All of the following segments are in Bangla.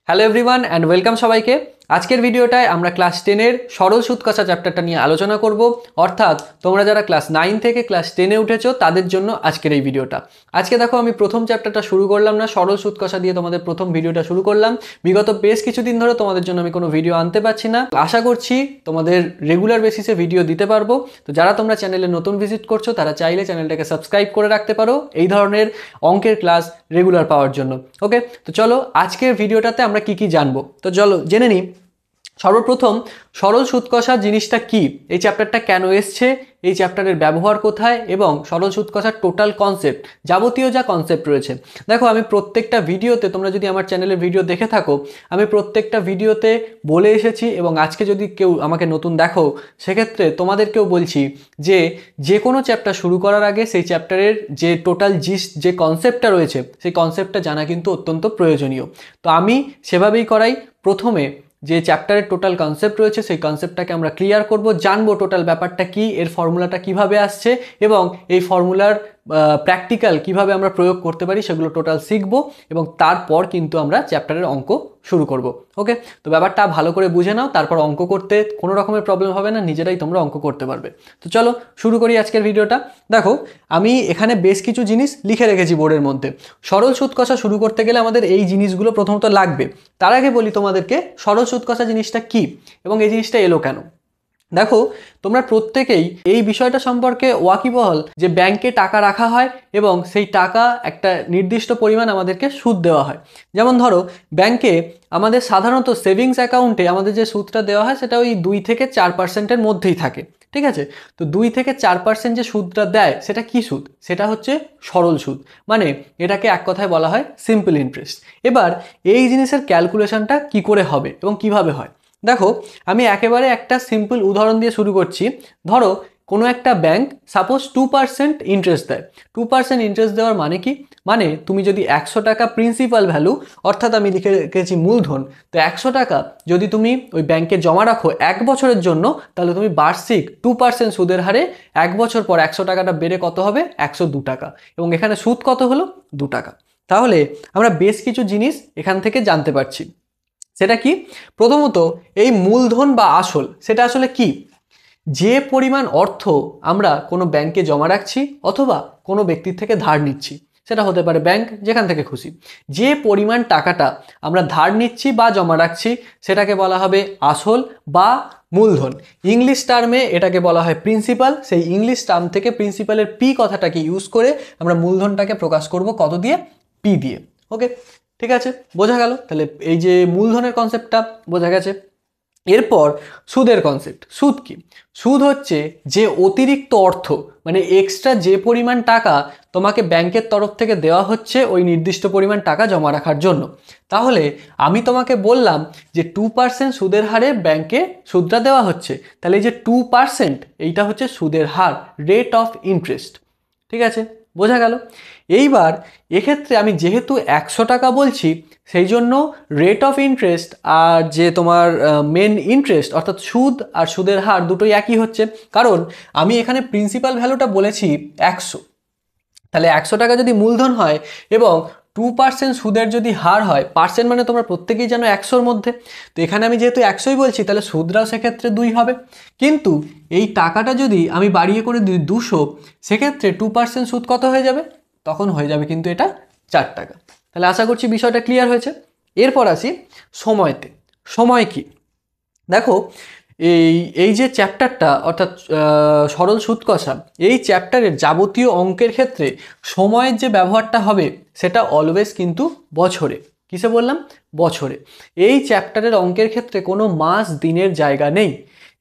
হ্যালো এভরিওয়ান অ্যান্ড ওয়েলকাম সবাইকে। আজকের ভিডিওটায় আমরা ক্লাস 10-এর সরল সুদ কষা চ্যাপ্টারটা নিয়ে আলোচনা করব। অর্থাৎ তোমরা যারা ক্লাস 9 থেকে ক্লাস 10-এ উঠেছো তাদের জন্য আজকের এই ভিডিওটা। আজকে দেখো আমি প্রথম চ্যাপ্টারটা শুরু করলাম না, সরল সুদ কষা দিয়ে তোমাদের প্রথম ভিডিওটা শুরু করলাম। বিগত বেশ কিছুদিন ধরে তোমাদের জন্য আমি কোনো ভিডিও আনতে পারছি না। আশা করছি তোমাদের রেগুলার বেসিসে ভিডিও দিতে পারবো। তো যারা তোমরা চ্যানেলে নতুন ভিজিট করছো তারা চাইলে চ্যানেলটাকে সাবস্ক্রাইব করে রাখতে পারো এই ধরনের অঙ্কের ক্লাস রেগুলার পাওয়ার জন্য। ওকে, তো চলো আজকের ভিডিওটাতে আমরা কি কি জানবো তো চলো জেনে নিই। সর্বপ্রথম সরল সুদ কষা জিনিসটা কি, এই চ্যাপ্টারটা কেন এসছে, এই চ্যাপ্টারের ব্যবহার কোথায় এবং সরল সুদ কষার টোটাল কনসেপ্ট, যাবতীয় যা কনসেপ্ট রয়েছে। দেখো আমি প্রত্যেকটা ভিডিওতে, তোমরা যদি আমার চ্যানেলের ভিডিও দেখে থাকো, আমি প্রত্যেকটা ভিডিওতে বলে এসেছি এবং আজকে যদি কেউ আমাকে নতুন দেখো সেক্ষেত্রে তোমাদেরকেও বলছি যে কোনো চ্যাপ্টার শুরু করার আগে সেই চ্যাপ্টারের যে টোটাল যে কনসেপ্টটা রয়েছে সেই কনসেপ্টটা জানা কিন্তু অত্যন্ত প্রয়োজনীয়। তো আমি সেভাবেই করাই। প্রথমে যে চ্যাপ্টারের টোটাল কনসেপ্ট রয়েছে সেই কনসেপ্টটাকে আমরা ক্লিয়ার করব, জানবো টোটাল ব্যাপারটা কি, এর ফর্মুলাটা কিভাবে আসছে এবং এই ফর্মুলার প্র্যাকটিক্যাল কিভাবে আমরা প্রয়োগ করতে পারি সেগুলো টোটাল শিখবো এবং তারপর কিন্তু আমরা চ্যাপ্টারের অঙ্ক শুরু করব। ওকে, তো ব্যাপারটা ভালো করে বুঝে নাও, তারপর অঙ্ক করতে কোনো রকমের প্রবলেম হবে না, নিজেরাই তোমরা অঙ্ক করতে পারবে। তো চলো শুরু করি আজকের ভিডিওটা। দেখো আমি এখানে বেশ কিছু জিনিস লিখে রেখেছি বোর্ডের মধ্যে। সরল সুদ কষা শুরু করতে গেলে আমাদের এই জিনিসগুলো প্রথমত লাগবে। তার আগে বলি তোমাদেরকে সরল সুদ কষা জিনিসটা কি এবং এই জিনিসটা এলো কেন। দেখো তোমরা প্রত্যেকেই এই বিষয়টা সম্পর্কে ওয়াকিবহাল যে ব্যাংকে টাকা রাখা হয় এবং সেই টাকা একটা নির্দিষ্ট পরিমাণ আমাদেরকে সুদ দেওয়া হয়। যেমন ধরো ব্যাংকে আমাদের সাধারণত সেভিংস অ্যাকাউন্টে আমাদের যে সুদটা দেওয়া হয় সেটা ওই 2-4%-এর মধ্যেই থাকে, ঠিক আছে। তো 2-4% যে সুদটা দেয় সেটা কি সুদ, সেটা হচ্ছে সরল সুদ, মানে এটাকে এক কথায় বলা হয় সিম্পল ইন্টারেস্ট। এবার এই জিনিসের ক্যালকুলেশনটা কি করে হবে এবং কিভাবে হয়, দেখো আমি একেবারে একটা সিম্পল উদাহরণ দিয়ে শুরু করছি। ধরো কোনো একটা ব্যাংক সাপোজ 2% ইন্টারেস্ট দেয়। 2% ইন্টারেস্ট দেওয়ার মানে কি, মানে তুমি যদি 100 টাকা প্রিন্সিপাল ভ্যালু, অর্থাৎ আমি লিখে রেখেছি মূলধন, তো 100 টাকা যদি তুমি ওই ব্যাংকে জমা রাখো 1 বছরের জন্য, তাহলে তুমি বার্ষিক 2% সুদের হারে 1 বছর পর 100 টাকাটা বেড়ে কত হবে, 102 টাকা, এবং এখানে সুদ কত হলো, 2 টাকা। তাহলে আমরা বেশ কিছু জিনিস এখান থেকে জানতে পারছি। সেটা কি, প্রথমত এই মূলধন বা আসল, সেটা আসলে কি, যে পরিমাণ অর্থ আমরা কোনো ব্যাংকে জমা রাখছি অথবা কোনো ব্যক্তির থেকে ধার নিচ্ছি, সেটা হতে পারে ব্যাংক, যেখান থেকে খুশি, যে পরিমাণ টাকাটা আমরা ধার নিচ্ছি বা জমা রাখছি সেটাকে বলা হবে আসল বা মূলধন। ইংলিশ টার্মে এটাকে বলা হয় প্রিন্সিপাল। সেই ইংলিশ টার্ম থেকে প্রিন্সিপালের পি কথাটাকে ইউজ করে আমরা মূলধনটাকে প্রকাশ করব কত দিয়ে, পি দিয়ে। ওকে, ঠিক আছে, বোঝা গেল। তাহলে এই যে মূলধনের কনসেপ্টটা বোঝা গেছে। এরপর সুদের কনসেপ্ট। সুদ কি, সুদ হচ্ছে যে অতিরিক্ত অর্থ, মানে এক্সট্রা যে পরিমাণ টাকা তোমাকে ব্যাংকের তরফ থেকে দেওয়া হচ্ছে ওই নির্দিষ্ট পরিমাণ টাকা জমা রাখার জন্য। তাহলে আমি তোমাকে বললাম যে 2% সুদের হারে ব্যাংকে সুদটা দেওয়া হচ্ছে, তাহলে এই যে 2% এইটা হচ্ছে সুদের হার, রেট অফ ইন্টারেস্ট, ঠিক আছে, বোঝা গেল। এইবার এক্ষেত্রে আমি যেহেতু 100 টাকা বলছি সেই জন্য রেট অফ ইন্টারেস্ট আর যে তোমার মেন ইন্টারেস্ট অর্থাৎ সুদ আর সুদের হার দুটোই একই হচ্ছে, কারণ আমি এখানে প্রিন্সিপাল ভ্যালুটা বলেছি 100। তাহলে 100 টাকা যদি মূলধন হয় এবং 2% সুদের যদি হার হয়, পার্সেন্ট মানে তোমরা প্রত্যেকেই জানো 100-র মধ্যে, তো এখানে আমি যেহেতু 100ই বলছি তাহলে সুদরাও সেক্ষেত্রে 2 হবে। কিন্তু এই টাকাটা যদি আমি বাড়িয়ে করে দিই 200, সেক্ষেত্রে 2% সুদ কত হয়ে যাবে, তখন হয়ে যাবে কিন্তু এটা 4 টাকা। তাহলে আশা করছি বিষয়টা ক্লিয়ার হয়েছে। এরপর আসি সময়তে। সময় কি, দেখো এই যে চ্যাপ্টারটা অর্থাৎ সরল সুদ কষা, এই চ্যাপ্টারের যাবতীয় অঙ্কের ক্ষেত্রে সময়ের যে ব্যবহারটা হবে সেটা অলওয়েজ কিন্তু বছরে। কিসে বললাম, বছরে। এই চ্যাপ্টারের অঙ্কের ক্ষেত্রে কোনো মাস দিনের জায়গা নেই।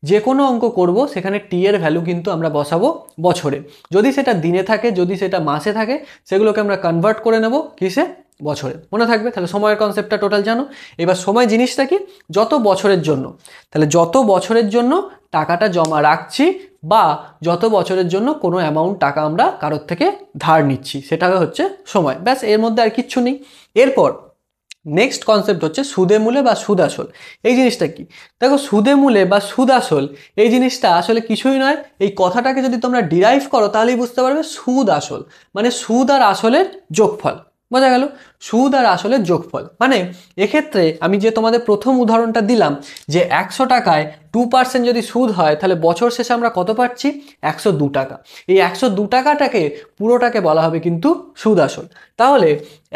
যে কোনো অঙ্ক করব সেখানে টি এর ভ্যালু কিন্তু আমরা বসাবো বছরে। যদি সেটা দিনে থাকে, যদি সেটা মাসে থাকে, সেগুলোকে আমরা কনভার্ট করে নেব কিসে, বছরে। মনে থাকবে। তাহলে সময়ের কনসেপ্টটা টোটাল জানো। এবার সময় জিনিসটা কি, যত বছরের জন্য, তাহলে যত বছরের জন্য টাকাটা জমা রাখছি বা যত বছরের জন্য কোনো অ্যামাউন্ট টাকা আমরা কারোর থেকে ধার নিচ্ছি, সেটা হচ্ছে সময়। ব্যাস, এর মধ্যে আর কিচ্ছু নেই। এরপর নেক্সট কনসেপ্ট হচ্ছে সুদে মূলে বা সুদ আসল। এই জিনিসটা কি, দেখো সুদে মূলে বা সুদ আসল এই জিনিসটা আসলে কিছুই নয়। এই কথাটাকে যদি তোমরা ডিরাইভ করো তাহলেই বুঝতে পারবে, সুদ আসল মানে সুদ আর আসলের যোগফল। বোঝা গেল। সুদ আর আসলের যোগফল। মানে এক্ষেত্রে আমি যে তোমাদের প্রথম উদাহরণটা দিলাম যে 100 টাকায় 2% যদি সুদ হয় তাহলে বছর শেষে আমরা কত পাচ্ছি? 102 টাকা। এই 102 টাকাটাকে পুরোটাকে বলা হবে কিন্তু সুদ আসল। তাহলে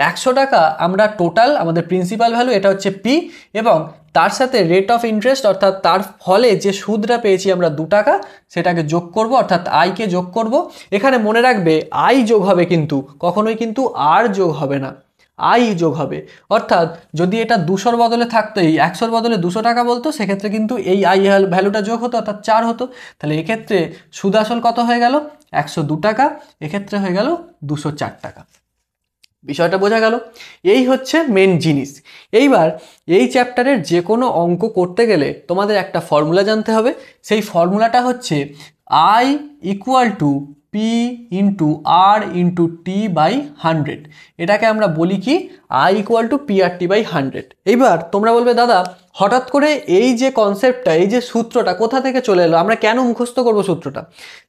100 টাকা আমরা টোটাল আমাদের প্রিন্সিপাল ভ্যালু, এটা হচ্ছে পি, এবং তার সাথে রেট অফ ইন্টারেস্ট অর্থাৎ তার ফলে যে সুদটা পেয়েছি আমরা 2 টাকা, সেটাকে যোগ করব, অর্থাৎ আইকে যোগ করব। এখানে মনে রাখবে আই যোগ হবে, কিন্তু কখনোই কিন্তু আর যোগ হবে না, আই যোগ হবে। অর্থাৎ যদি এটা 200-র বদলে থাকতো, এই 100-র বদলে 200 টাকা বলতো, সেক্ষেত্রে কিন্তু এই আই ভ্যালুটা যোগ হতো, অর্থাৎ 4 হতো। তাহলে এক্ষেত্রে সুদ আসল কত হয়ে গেল? 102 টাকা, এক্ষেত্রে হয়ে গেল 204 টাকা। বিষয়টা বোঝা গেল? এই হচ্ছে মেন জিনিস। এইবার এই চ্যাপ্টারের যে কোনো অঙ্ক করতে গেলে তোমাদের একটা ফর্মুলা জানতে হবে। সেই ফর্মুলাটা হচ্ছে I equal to P into R into T by 100। এটাকে আমরা বলি কি? I equal to P R T by 100। এইবার তোমরা বলবে দাদা হঠাৎ করে এই যে কনসেপ্টটা, এই যে সূত্রটা কোথা থেকে চলে এলো, আমরা কেন মুখস্থ করব সূত্রটা?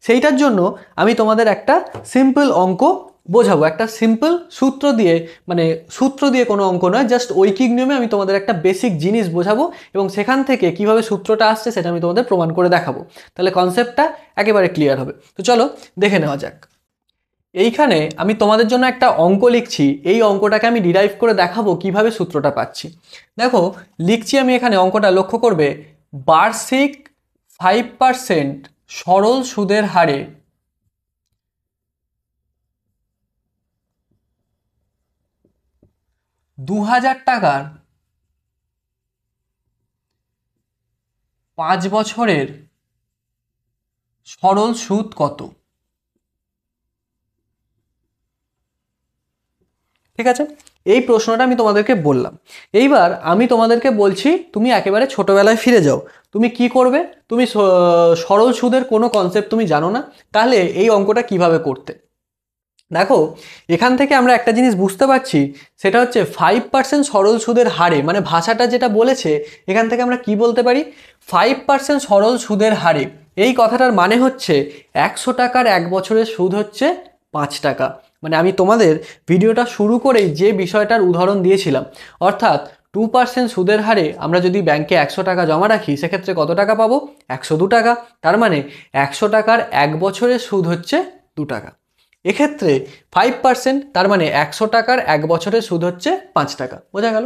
সেইটার জন্য আমি তোমাদের একটা সিম্পল অঙ্ক বোঝাবো, একটা সিম্পল সূত্র দিয়ে, মানে সূত্র দিয়ে কোনো অঙ্ক নয়, জাস্ট ঐকিক নিয়মে আমি তোমাদের একটা বেসিক জিনিস বোঝাবো, এবং সেখান থেকে কিভাবে সূত্রটা আসছে সেটা আমি তোমাদের প্রমাণ করে দেখাবো। তাহলে কনসেপ্টটা একেবারে ক্লিয়ার হবে। তো চলো দেখে নেওয়া যাক। এইখানে আমি তোমাদের জন্য একটা অঙ্ক লিখছি, এই অঙ্কটাকে আমি ডিরাইভ করে দেখাবো কিভাবে সূত্রটা পাচ্ছি। দেখো লিখছি আমি এখানে, অঙ্কটা লক্ষ্য করবে, বার্ষিক 5% সরল সুদের হারে 2000 টাকার 5 বছরের সরল সুদ কত? ঠিক আছে, এই প্রশ্নটা আমি তোমাদেরকে বললাম। এইবার আমি তোমাদেরকে বলছি তুমি একেবারে ছোটবেলায় ফিরে যাও। তুমি কি করবে? তুমি সরল সুদের কোনো কনসেপ্ট তুমি জানো না, তাহলে এই অঙ্কটা কিভাবে করতে? দেখো এখান থেকে আমরা একটা জিনিস বুঝতে পারছি, সেটা হচ্ছে 5% সরল সুদের হারে, মানে ভাষাটা যেটা বলেছে এখান থেকে আমরা কি বলতে পারি? 5% সরল সুদের হারে, এই কথাটার মানে হচ্ছে 100 টাকার 1 বছরের সুদ হচ্ছে 5 টাকা। মানে আমি তোমাদের ভিডিওটা শুরু করেই যে বিষয়টার উদাহরণ দিয়েছিলাম, অর্থাৎ 2% সুদের হারে আমরা যদি ব্যাংকে 100 টাকা জমা রাখি, সেক্ষেত্রে কত টাকা পাবো? 102 টাকা। তার মানে 100 টাকার 1 বছরের সুদ হচ্ছে 2 টাকা। এক্ষেত্রে 5%, তার মানে 100 টাকার 1 বছরের সুদ হচ্ছে 5 টাকা। বোঝা গেল?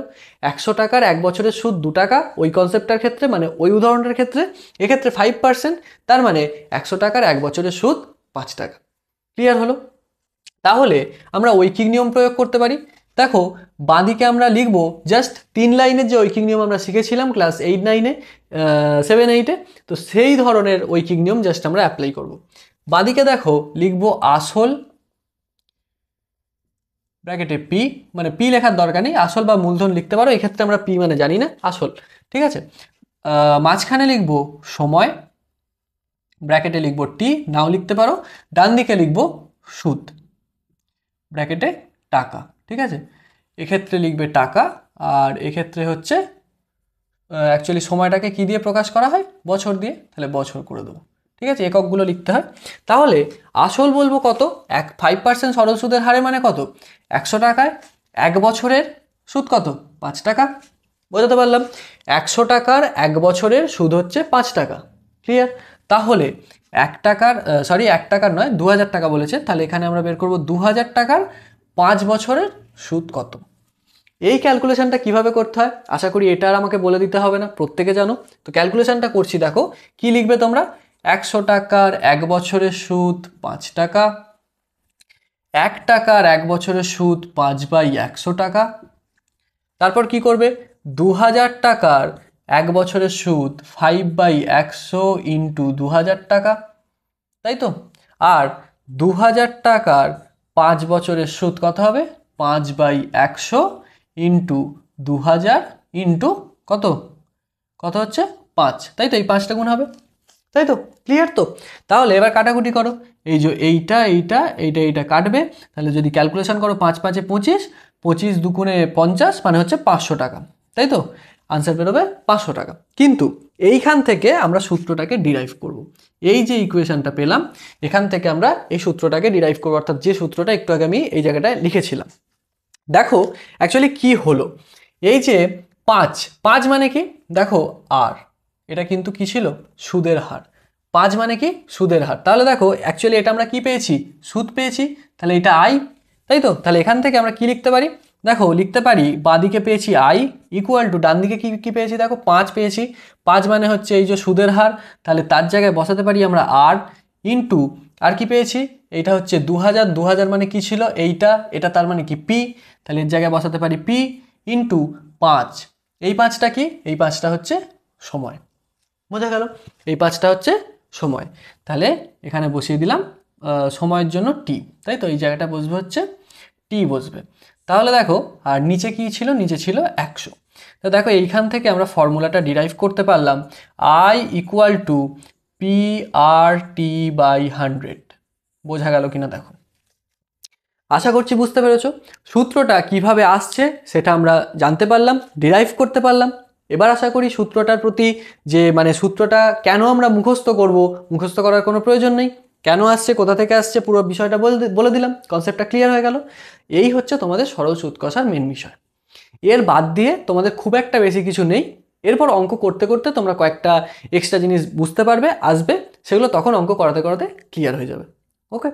100 টাকার 1 বছরের সুদ 2 টাকা ওই কনসেপ্টটার ক্ষেত্রে, মানে ওই উদাহরণটার ক্ষেত্রে। এক্ষেত্রে 5%, তার মানে 100 টাকার 1 বছরের সুদ 5 টাকা। ক্লিয়ার হলো? তাহলে আমরা ঐকিক নিয়ম প্রয়োগ করতে পারি। দেখো বাঁদিকে আমরা লিখব জাস্ট 3 লাইনের যে ঐকিক নিয়ম আমরা শিখেছিলাম ক্লাস 8-9-এ, 7-8-এ, তো সেই ধরনের ঐকিক নিয়ম জাস্ট আমরা অ্যাপ্লাই করব। বাঁদিকে দেখো লিখব আসল ব্র্যাকেটে পি, মানে পি লেখার দরকার নেই, আসল বা মূলধন লিখতে পারো, এক্ষেত্রে আমরা পি মানে জানি না, আসল। ঠিক আছে, মাঝখানে লিখব সময়, ব্র্যাকেটে লিখব টি, নাও লিখতে পারো। ডান দিকে লিখব সুদ, ব্র্যাকেটে টাকা। ঠিক আছে, এক্ষেত্রে লিখবে টাকা, আর এক্ষেত্রে হচ্ছে অ্যাকচুয়ালি সময়টাকে কি দিয়ে প্রকাশ করা হয়? বছর দিয়ে, তাহলে বছর করে দেবো। ঠিক আছে, এককগুলো লিখতে হয়। তাহলে আসল বলবো কত? 5% সরল সুদের হারে মানে কত? 100 টাকায় 1 বছরের সুদ কত? 5 টাকা। বোঝাতে পারলাম? 100 টাকার 1 বছরের সুদ হচ্ছে 5 টাকা। ক্লিয়ার? তাহলে 1 টাকার 1 টাকার নয়, 2000 টাকা বলেছে, তাহলে এখানে আমরা বের করব 2000 টাকার 5 বছরের সুদ কত। এই ক্যালকুলেশনটা কিভাবে করতে হয় আশা করি এটা আর আমাকে বলে দিতে হবে না, প্রত্যেকে জানো। তো ক্যালকুলেশনটা করছি, দেখো কি লিখবে তোমরা? 100 টাকার 1 বছরের সুদ 5 টাকা, 1 টাকার 1 বছরের সুদ 5/100 টাকা। তারপর কি করবে? 2000 টাকার 1 বছরের সুদ 5/100 ইন্টু 2000 টাকা, তাই তো? আর 2000 টাকার 5 বছরের সুদ কত হবে? 5/100 ইন্টু 2000 ইন্টু কত? কত হচ্ছে? 5, তাই তো? এই 5টা গুণ হবে, তাই তো? ক্লিয়ার তো? তাহলে এবার কাটাকুটি করো, এই যে এইটা এইটা এইটা এইটা কাটবে, তাহলে যদি ক্যালকুলেশন করো 5 5 এ 25, 25 দুগুণে 50, মানে হচ্ছে 500 টাকা, তাই তো? আনসার বেরোবে 500 টাকা। কিন্তু এইখান থেকে আমরা সূত্রটাকে ডিরাইভ করব। এই যে ইকুয়েশনটা পেলাম, এখান থেকে আমরা এই সূত্রটাকে ডিরাইভ করবো, অর্থাৎ যে সূত্রটা একটু আগে আমি এই জায়গাটায় লিখেছিলাম। দেখো অ্যাকচুয়ালি কি হলো, এই যে 5 5 মানে কি, দেখো আর এটা কিন্তু কি ছিল, সুদের হার। 5 মানে কি, সুদের হার। তাহলে দেখো অ্যাকচুয়ালি এটা আমরা কি পেয়েছি, সুদ পেয়েছি, তাহলে এটা আই, তাই তো। তাহলে এখান থেকে আমরা কি লিখতে পারি, দেখো লিখতে পারি বাঁদিকে পেয়েছি আই ইকুয়াল টু ডান দিকে কি কি পেয়েছি, দেখো 5 পেয়েছি। 5 মানে হচ্ছে এই যে সুদের হার, তাহলে তার জায়গায় বসাতে পারি আমরা আর ইন্টু আর কি পেয়েছি, এইটা হচ্ছে 2000, 2000 মানে কি ছিল এইটা, এটা তার মানে কি পি, তাহলে এর জায়গায় বসাতে পারি পি ইন্টু 5। এই 5টা কি, এই 5টা হচ্ছে সময়, বোঝা গেল, এই 5টা হচ্ছে সময়। তাহলে এখানে বসিয়ে দিলাম সময়ের জন্য টি, তাই তো, এই জায়গাটা বসবে হচ্ছে টি বসবে। তাহলে দেখো আর নিচে কি ছিল, নিচে ছিল 100। তো দেখো এইখান থেকে আমরা ফর্মুলাটা ডিরাইভ করতে পারলাম I equal to P R T by 100। বোঝা গেল কিনা দেখো, আশা করছি বুঝতে পেরেছো। সূত্রটা কিভাবে আসছে সেটা আমরা জানতে পারলাম, ডিরাইভ করতে পারলাম। এবার আশা করি সূত্রটার প্রতি যে মানে সূত্রটা কেন আমরা মুখস্থ করব, মুখস্থ করার কোনো প্রয়োজন নেই, কেন আসছে কোথা থেকে আসছে পুরো বিষয়টা বলে দিলাম, কনসেপ্টটা ক্লিয়ার হয়ে গেল। এই হচ্ছে তোমাদের সরল সুদ কষার মেন বিষয়। এর বাদ দিয়ে তোমাদের খুব একটা বেশি কিছু নেই। এরপর অঙ্ক করতে করতে তোমরা কয়েকটা এক্সট্রা জিনিস বুঝতে পারবে, আসবে, সেগুলো তখন অঙ্ক করাতে করাতে ক্লিয়ার হয়ে যাবে। ওকে,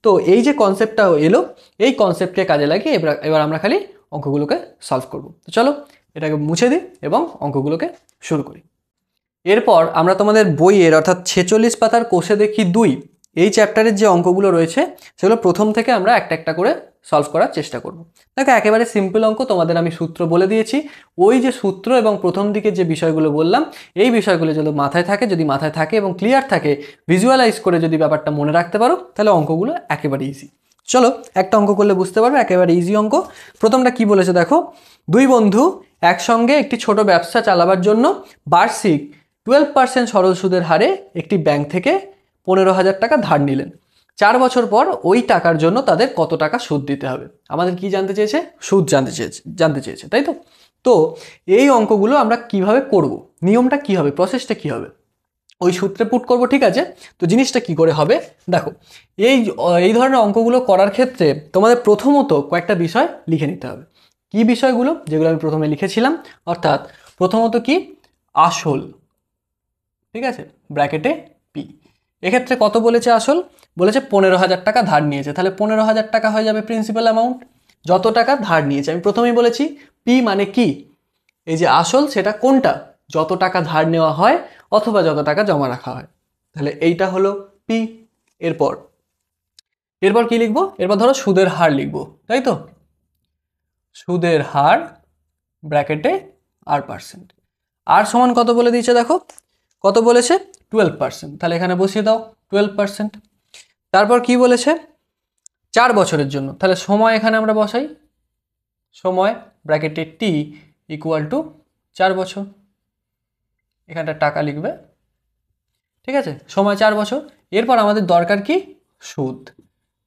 তো এই যে কনসেপ্টটা এলো, এই কনসেপ্টকে কাজে লাগিয়ে এবার আমরা খালি অঙ্কগুলোকে সলভ করব। তো চলো এটাকে মুছে দিই এবং অঙ্কগুলোকে শুরু করি। এরপর আমরা তোমাদের বইয়ের অর্থাৎ 46 পাতার কোষে দেখি 2 এই চ্যাপ্টারের যে অঙ্কগুলো রয়েছে সেগুলো প্রথম থেকে আমরা একটা একটা করে সলভ করার চেষ্টা করব। দেখো একেবারে সিম্পল অঙ্ক, তোমাদের আমি সূত্র বলে দিয়েছি। ওই যে সূত্র এবং প্রথম দিকে যে বিষয়গুলো বললাম, এই বিষয়গুলো যদি মাথায় থাকে, এবং ক্লিয়ার থাকে, ভিজুয়ালাইজ করে যদি ব্যাপারটা মনে রাখতে পারো, তাহলে অঙ্কগুলো একেবারে ইজি। চলো একটা অঙ্ক করলে বুঝতে পারবে, একেবারে ইজি অঙ্ক। প্রথমটা কি বলেছে দেখো, 2 বন্ধু একসঙ্গে একটি ছোট ব্যবসা চালাবার জন্য বার্ষিক 12% সরল সুদের হারে একটি ব্যাংক থেকে 15,000 টাকা ধার নিলেন। 4 বছর পর ওই টাকার জন্য তাদের কত টাকা সুদ দিতে হবে। আমাদের কি জানতে চেয়েছে, সুদ জানতে চেয়েছে, তাই তো। তো এই অঙ্কগুলো আমরা কিভাবে করব, নিয়মটা কি হবে, প্রসেসটা কি হবে, ওই সূত্রে পুট করব, ঠিক আছে। তো জিনিসটা কি করে হবে দেখো, এই ধরনের অঙ্কগুলো করার ক্ষেত্রে তোমাদের প্রথমত কয়েকটা বিষয় লিখে নিতে হবে। কি বিষয়গুলো, যেগুলো আমি প্রথমে লিখেছিলাম, অর্থাৎ প্রথমত কি, আসল, ঠিক আছে, ব্র্যাকেটে পি। এক্ষেত্রে কত বলেছে আসল, বলেছে 15,000 টাকা ধার নিয়েছে, তাহলে 15,000 টাকা হয়ে যাবে প্রিন্সিপাল অ্যামাউন্ট, যত টাকা ধার নিয়েছে। আমি প্রথমেই বলেছি পি মানে কি, এই যে আসল সেটা কোনটা, যত টাকা ধার নেওয়া হয় অথবা যত টাকা জমা রাখা হয়, তাহলে এইটা হলো পি। এরপর কি লিখবো, এরপর ধরো সুদের হার লিখবো, তাই তো, সুদের হার ব্র্যাকেটে আর পার্সেন্ট। আর সমান কত বলে দিয়েছে দেখো, কত বলেছে 12%, তাহলে এখানে বসিয়ে দাও 12%। তারপর কি বলেছে 4 বছরের জন্য, তাহলে সময় এখানে আমরা বসাই, সময় ব্র্যাকেটে টি ইকুয়াল টু 4 বছর, এখানটা টাকা লিখবে, ঠিক আছে, সময় 4 বছর। এরপর আমাদের দরকার কি, সুদ,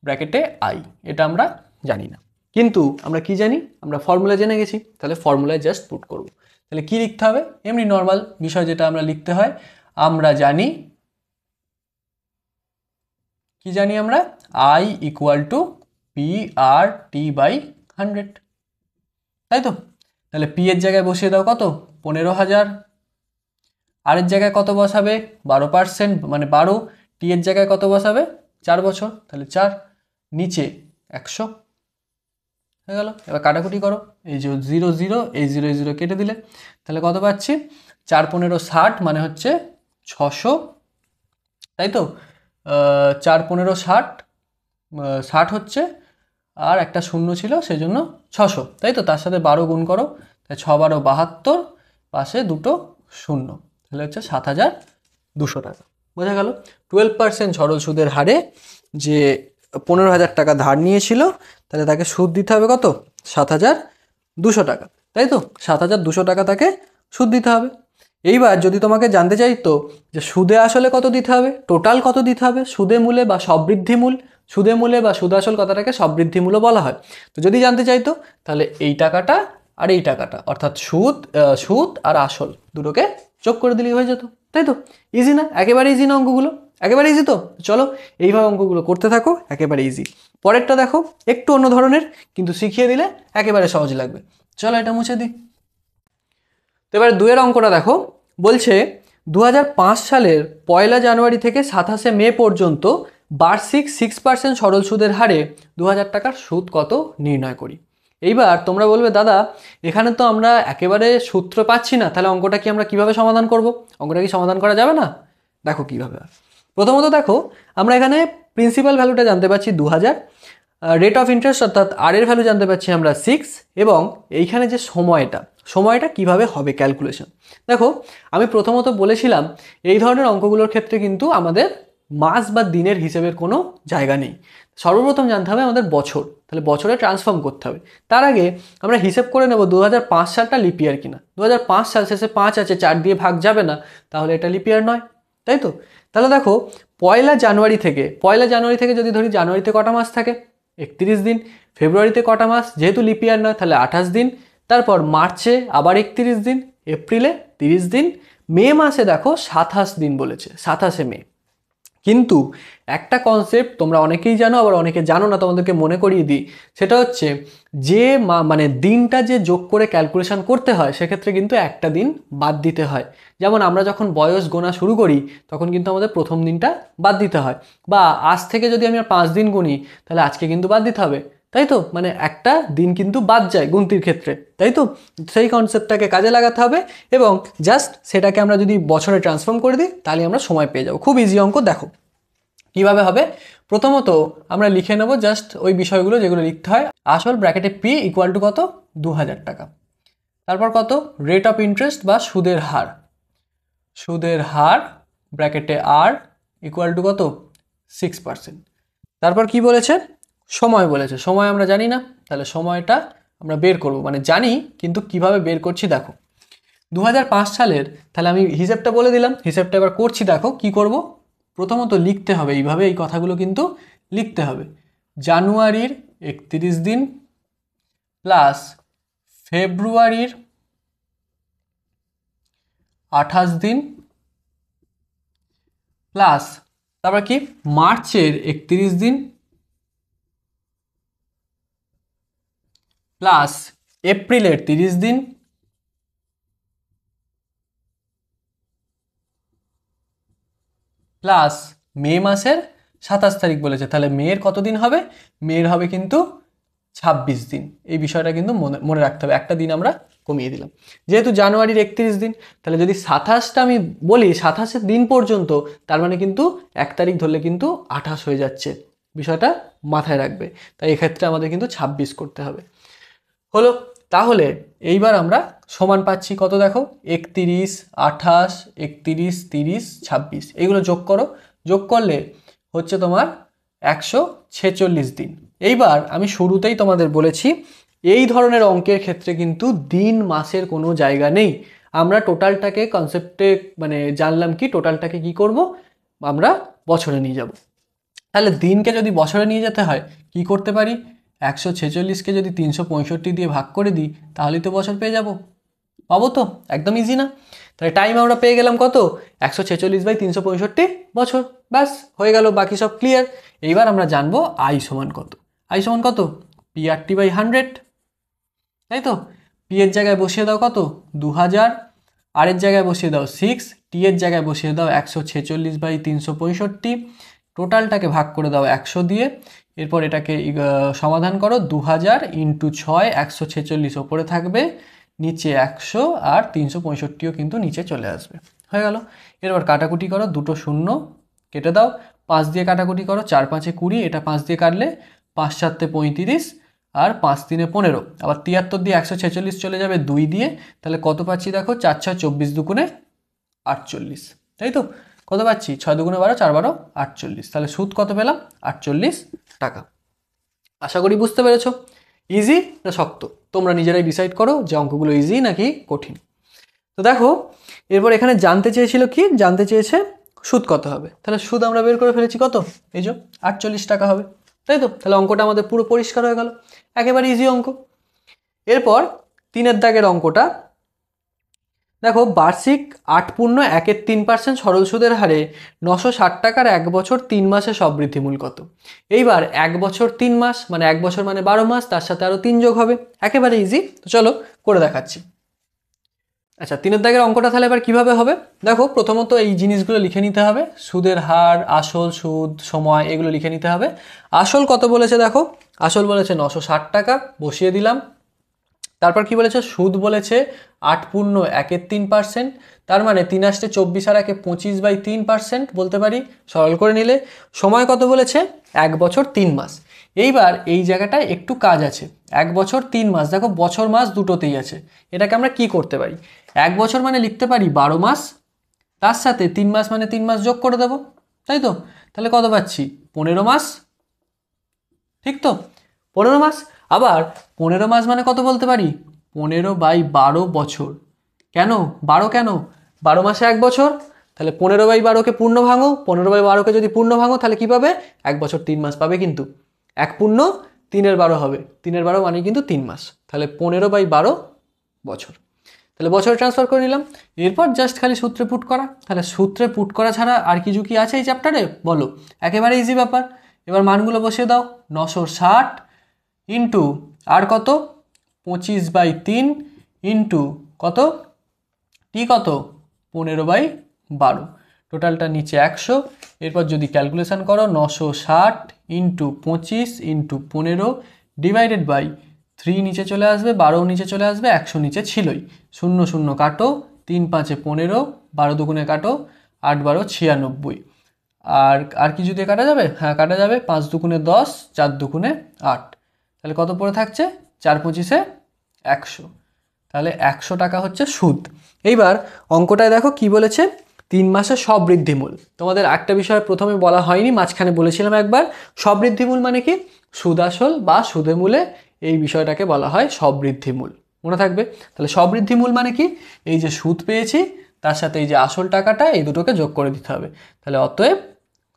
ব্র্যাকেটে আই, এটা আমরা জানি না, কিন্তু আমরা কি জানি, আমরা ফর্মুলা জেনে গেছি, তাহলে ফর্মুলায় জাস্ট পুট করব। তাহলে কি লিখতে হবে, এমনি নর্মাল বিষয় যেটা আমরা লিখতে হয়, আমরা জানি, কি জানি আমরা, I equal to P R T by 100, তাই তো। তাহলে পি এর জায়গায় বসিয়ে দাও কত, 15,000, আর এর জায়গায় কত বসাবে 12%, মানে 12, টি এর জায়গায় কত বসাবে 4 বছর, তাহলে 4, নিচে 100 হয়ে গেল। এবার কাটাকুটি করো, এই যে 0 0, এই 0 0 কেটে দিলে, তাহলে কত পাচ্ছি, 4 15 60, মানে হচ্ছে 600, তাই তো। 4 15 60, 60 হচ্ছে, আর একটা শূন্য ছিল সেই জন্য 600, তাই তো, তার সাথে 12 গুণ করো, তাই 6 12 72, পাশে দুটো শূন্য, তাহলে হচ্ছে 7,200 টাকা। বোঝা গেল, 12% সরল সুদের হারে যে 15,000 টাকা ধার নিয়েছিল, তাহলে তাকে সুদ দিতে হবে কত, 7,200 টাকা, তাই তো, 7,200 টাকা তাকে সুদ দিতে হবে। এইবার যদি তোমাকে জানতে চাইতো যে সুদে আসলে কত দিতে হবে, টোটাল কত দিতে হবে, সুদে মূলে বা সবৃদ্ধি মূল, সুদে মূলে বা সুদ আসল কথাটাকে সবৃদ্ধি মূল্য বলা হয়। তো যদি জানতে চাইতো তাহলে এই টাকাটা আর এই টাকাটা, অর্থাৎ সুদ আর আসল দুটোকে যোগ করে দিলেই হয়ে যেত, তাই তো। ইজি না, একেবারে ইজি না অঙ্কগুলো, একেবারে ইজি। তো চলো এইভাবে অঙ্কগুলো করতে থাকো, একেবারে ইজি। পরেরটা দেখো একটু অন্য ধরনের, কিন্তু শিখিয়ে দিলে একেবারে সহজ লাগবে। চলো এটা মুছে দিই। তো এবার 2 এর অঙ্কটা দেখো, বলছে 2005 সালের 1 জানুয়ারি থেকে 27 মে পর্যন্ত বার্ষিক 6% সরল সুদের হারে 2000 টাকার সুদ কত নির্ণয় করি। এইবার তোমরা বলবে দাদা এখানে তো আমরা একেবারে সূত্র পাচ্ছি না, তাহলে অঙ্কটা কি আমরা কিভাবে সমাধান করব? অঙ্কটা কি সমাধান করা যাবে না? দেখো কিভাবে। প্রথমত দেখো আমরা এখানে প্রিন্সিপাল ভ্যালুটা জানতে পারছি 2000, রেট অফ ইন্টারেস্ট অর্থাৎ আর এর ভ্যালু জানতে পারছি আমরা 6, এবং এইখানে যে সময়টা কিভাবে হবে ক্যালকুলেশন। দেখো আমি প্রথমত বলেছিলাম এই ধরনের অঙ্কগুলোর ক্ষেত্রে কিন্তু আমাদের মাস বা দিনের হিসেবের কোনো জায়গা নেই। সর্বপ্রথম জানতে হবে আমাদের বছর, তাহলে বছরে ট্রান্সফর্ম করতে হবে। তার আগে আমরা হিসেব করে নেব 2005 সালটা লিপ ইয়ার কিনা। 2005 সাল শেষে 5 আছে, 4 দিয়ে ভাগ যাবে না, তাহলে এটা লিপ ইয়ার নয়, তাই তো? তাহলে দেখো 1 জানুয়ারি থেকে যদি ধরি জানুয়ারিতে কটা মাস থাকে? 31 দিন। ফেব্রুয়ারিতে কটা মাস? যেহেতু লিপ ইয়ার নয় তাহলে 28 দিন। তারপর মার্চে আবার 31 দিন, এপ্রিলে 30 দিন, মে মাসে দেখো 27 দিন বলেছে, 27 মে। কিন্তু একটা কনসেপ্ট তোমরা অনেকেই জানো, আবার অনেকে জানো না, তোমাদেরকে মনে করিয়ে দিই। সেটা হচ্ছে যে মানে দিনটা যে যোগ করে ক্যালকুলেশন করতে হয় সেক্ষেত্রে কিন্তু একটা দিন বাদ দিতে হয়। যেমন আমরা যখন বয়স গোনা শুরু করি তখন কিন্তু আমাদের প্রথম দিনটা বাদ দিতে হয়, বা আজ থেকে যদি আমি 5 দিন গুনি তাহলে আজকে কিন্তু বাদ দিতে হবে, তাই তো? মানে একটা দিন কিন্তু বাদ যায় গুনতির ক্ষেত্রে, তাই তো? সেই কনসেপ্টটাকে কাজে লাগাতে হবে, এবং জাস্ট সেটাকে আমরা যদি বছরে ট্রান্সফর্ম করে দিই তাহলে আমরা সময় পেয়ে যাবো। খুব ইজি অঙ্ক। দেখো কিভাবে হবে। প্রথমত আমরা লিখে নেব জাস্ট ওই বিষয়গুলো যেগুলো লিখতে হয়। আসল ব্র্যাকেটে পি ইকুয়াল টু কত? 2000 টাকা। তারপর কত? রেট অফ ইন্টারেস্ট বা সুদের হার ব্র্যাকেটে আর ইকুয়াল টু কত? 6%। তারপর কি বলেছে? সময় বলেছে। সময় আমরা জানি না, তাহলে সময়টা আমরা বের করব, মানে জানি কিন্তু কিভাবে বের করছি দেখো। 2005 সালের, তাহলে আমি হিসেবটা বলে দিলাম, হিসেবটা এবার করছি। দেখো কি করব। প্রথমত লিখতে হবে এইভাবে, এই কথাগুলো কিন্তু লিখতে হবে। জানুয়ারির 31 দিন প্লাস ফেব্রুয়ারির 28 দিন প্লাস তারপর কি মার্চের 31 দিন প্লাস এপ্রিলের 30 দিন প্লাস মে মাসের 27 তারিখ বলেছে, তাহলে মেয়ের কত দিন হবে? মেয়ের হবে কিন্তু 26 দিন। এই বিষয়টা কিন্তু মনে রাখতে হবে, একটা দিন আমরা কমিয়ে দিলাম। যেহেতু জানুয়ারির 31 দিন, তাহলে যদি 27টা আমি বলি 27 দিন পর্যন্ত, তার মানে কিন্তু 1 তারিখ ধরলে কিন্তু 28 হয়ে যাচ্ছে। বিষয়টা মাথায় রাখবে। তাই এক্ষেত্রে আমাদের কিন্তু 26 করতে হবে। হলো। তাহলে এইবার আমরা সমান পাচ্ছি কত দেখো, 31, 28, 31, 30, 26, এগুলো যোগ করো। যোগ করলে হচ্ছে তোমার 146 দিন। এইবার আমি শুরুতেই তোমাদের বলেছি এই ধরনের অঙ্কের ক্ষেত্রে কিন্তু দিন মাসের কোনো জায়গা নেই। আমরা টোটালটাকে কনসেপ্টে মানে জানলাম কি, টোটালটাকে কি করব, আমরা বছরে নিয়ে যাব। তাহলে দিনকে যদি বছরে নিয়ে যেতে হয় কি করতে পারি? 146কে যদি 365 দিয়ে ভাগ করে দিই তাহলেই তো বছর পেয়ে যাব। পাবো তো? একদম ইজি না? তাহলে টাইম আমরা পেয়ে গেলাম কত? 146/365 বছর। ব্যাস হয়ে গেল, বাকি সব ক্লিয়ার। এইবার আমরা জানবো আই সমান কত। আই সমান কত? PRT/100, তাই তো? পি এর জায়গায় বসিয়ে দাও কত? 2000, আর এর জায়গায় বসিয়ে দাও 6, টি এর জায়গায় বসিয়ে দাও 146/365, টোটালটাকে ভাগ করে দাও 100 দিয়ে। এরপর এটাকে সমাধান করো। 2000 × 6, 146 ওপরে থাকবে, নিচে 100, আর 365ও কিন্তু নিচে চলে আসবে। হয়ে গেল। এরপর কাটাকুটি করো, দুটো শূন্য কেটে দাও, 5 দিয়ে কাটাকুটি করো, 4 5 20, এটা 5 দিয়ে কাটলে 5 7 35, আর 5 3 15, আবার 73 দিয়ে 146 চলে যাবে 2 দিয়ে, তাহলে কত পাচ্ছি দেখো? 4 6 24 দুগুণে 48, তাই তো? কত পাচ্ছি? 6 দুগুণে 12, 4 12 48। তাহলে সুদ কত পেলাম? 48 টাকা। আশা করি বুঝতে পেরেছো। ইজি না শক্ত? তোমরা নিজেরাই ডিসাইড করো যে অঙ্কগুলো ইজি নাকি কঠিন। তো দেখো এরপর এখানে জানতে চেয়েছিল কি? জানতে চেয়েছে সুদ কত হবে। তাহলে সুদ আমরা বের করে ফেলেছি কত? এই যে 48 টাকা হবে, তাই তো? তাহলে অঙ্কটা আমাদের পুরো পরিষ্কার হয়ে গেল, একেবারে ইজি অঙ্ক। এরপর 3 দাগের অঙ্কটা দেখো বার্ষিক 8.13% সরল সুদের হারে 960 টাকার 1 বছর 3 মাসে সববৃদ্ধিমূল কত? এইবার 1 বছর 3 মাস মানে 1 বছর মানে 12 মাস, তার সাথে আরো 3 যোগ হবে, একেবারে ইজি। তো চলো করে দেখাচ্ছি। আচ্ছা, 3 দাগের অঙ্কটা তাহলে এবার কিভাবে হবে? দেখো প্রথমত এই জিনিসগুলো লিখে নিতে হবে, সুদের হার, আসল, সুদ, সময়, এগুলো লিখে নিতে হবে। আসল কত বলেছে দেখো, আসল বলেছে 960 টাকা, বসিয়ে দিলাম। তারপর কি বলেছে, সুদ বলেছে 8.13%, তার মানে 3 আসতে 24 আর 1 25/3% বলতে পারি, সরল করে নিলে। সময় কত বলেছে, 1 বছর 3 মাস। এইবার এই জায়গাটায় একটু কাজ আছে, 1 বছর 3 মাস, দেখো বছর মাস দুটোতেই আছে, এটাকে আমরা কি করতে পারি, 1 বছর মানে লিখতে পারি 12 মাস, তার সাথে 3 মাস মানে 3 মাস যোগ করে দেবো, তাই তো? তাহলে কত পাচ্ছি, 15 মাস, ঠিক তো? 15 মাস। আবার 15 মাস মানে কত বলতে পারি, 15/12 বছর। কেন 12, কেন 12 মাসে 1 বছর, তাহলে 15/12কে পূর্ণ ভাঙো, 15/12কে যদি পূর্ণ ভাঙো তাহলে কি পাবে, 1 বছর 3 মাস পাবে, কিন্তু 1 পূর্ণ 3/12 হবে, 3/12 মানে কিন্তু 3 মাস, তাহলে 15/12 বছর। তাহলে বছরে ট্রান্সফার করে নিলাম। এরপর জাস্ট খালি সূত্রে পুট করা। তাহলে সূত্রে পুট করা ছাড়া আর কিছু কি আছে এই চ্যাপ্টারে বলো, একেবারে ইজি ব্যাপার। এবার মানগুলো বসিয়ে দাও, 960 ইন্টু আর কত 25/3 ইন্টু কত টি কত 15/12, টোটালটা নিচে 100। এরপর যদি ক্যালকুলেশন করো, 960 ইন্টু 25 ইন্টু 15 ডিভাইডেড বাই 3 নিচে চলে আসবে, 12 নিচে চলে আসবে, 100 নিচে ছিলই, 0 0 কাটো, 3 5 15, 12 দুগুণে কাটো, 8 12 96। আর কি যদি কাটা যাবে, হ্যাঁ কাটা যাবে, 5 দুগুণে 10, 4 দুগুণে 8, তাহলে কত পড়ে থাকছে, 4 25 100। তাহলে 100 টাকা হচ্ছে সুদ। এইবার অঙ্কটায় দেখো কি বলেছে, 3 মাসে সববৃদ্ধিমূল। তোমাদের একটা বিষয় প্রথমে বলা হয়নি, মাঝখানে বলেছিলাম একবার, সববৃদ্ধিমূল মানে কি, সুদ আসল বা সুদে মূলে, এই বিষয়টাকে বলা হয় সববৃদ্ধিমূল, মনে থাকবে। তাহলে সববৃদ্ধিমূল মানে কি, এই যে সুদ পেয়েছি তার সাথে এই যে আসল টাকাটা, এই দুটোকে যোগ করে দিতে হবে। তাহলে অতএব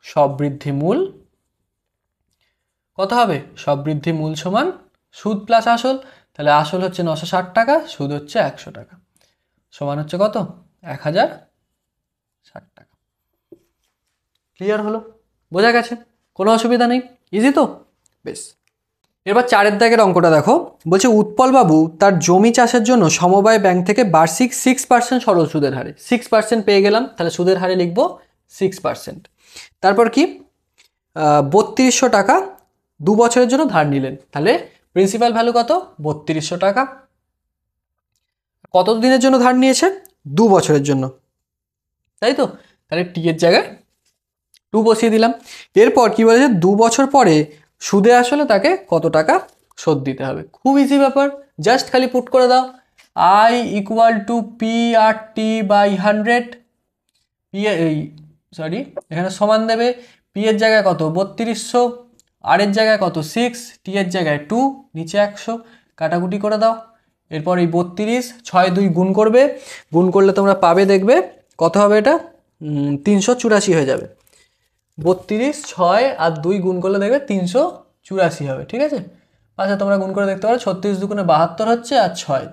সববৃদ্ধিমূল কত হবে, সববৃদ্ধিমূল সমান সুদ প্লাস আসল। তাহলে আসল হচ্ছে 960 টাকা, সুদ হচ্ছে 100 টাকা, সমান হচ্ছে কত, 1060 টাকা। ক্লিয়ার হলো, বোঝা গেছে, কোনো অসুবিধা নেই, ইজি তো, বেশ। এবার 4 দাগের অঙ্কটা দেখো, বলছে উৎপলবাবু তার জমি চাষের জন্য সমবায় ব্যাংক থেকে বার্ষিক 6% সরল সুদের হারে, 6% পেয়ে গেলাম, তাহলে সুদের হারে লিখবো 6%। তারপর কি, 3200 টাকা 2 বছরের জন্য ধার নিলেন, তাহলে প্রিন্সিপাল ভ্যালু কত, 3200 টাকা। কত দিনের জন্য ধার নিয়েছে, 2 বছরের জন্য, তাই তো? তাহলে টি এর জায়গায় 2 বসিয়ে দিলাম। এরপর কি বলেছে, 2 বছর পরে সুদে আসলে তাকে কত টাকা শোধ দিতে হবে, খুব ইজি ব্যাপার, জাস্ট খালি পুট করে দাও, I equal two P/100, P sorry এখানে সমান দেবে, পি এর জায়গায় কত 3200, আর এর জায়গায় কত 6, টি এর জায়গায় 2, নিচে 100, কাটাকুটি করে দাও। এরপর এই 32 6 2 গুণ করবে, গুণ করলে তোমরা পাবে, দেখবে কত হবে, এটা 384 হয়ে যাবে। 32 6 আর 2 গুণ করলে দেখবে 384 হবে, ঠিক আছে? আচ্ছা তোমরা গুণ করে দেখতে পারো, 36 দুগুণে 72 হচ্ছে, আর 6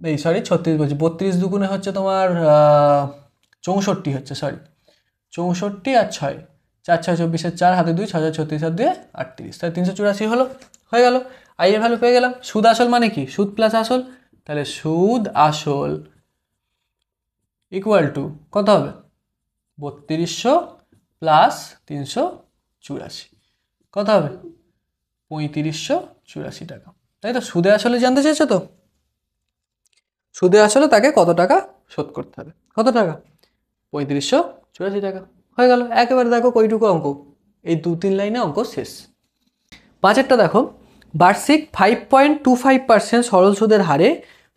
এই সরি 36 বলছি, 32 দুগুণে হচ্ছে তোমার 64 হচ্ছে, সরি 64 আর 6, 4 6 24 4, হাতে 2, 6 36 আর 2 38, তাহলে 384 হলো, হয়ে গেল। আই এর ভ্যালু পেয়ে গেলাম। সুদ আসল মানে কি, সুদ প্লাস আসল, তাহলে সুদ আসল ইকুয়াল টু কত হবে, 3200 প্লাস 384, কত হবে 3584 টাকা, তাই তো? সুদে আসলে জানতে চেয়েছো তো, সুদে আসলে তাকে কত টাকা শোধ করতে হবে, কত টাকা, 3584 টাকা, হয়ে গেল। একেবারে দেখো কইটুকু অঙ্ক, এই 2-3 লাইনে অঙ্ক শেষ। 5এরটা দেখো, বার্ষিক 5.25% সরল সুদের হারে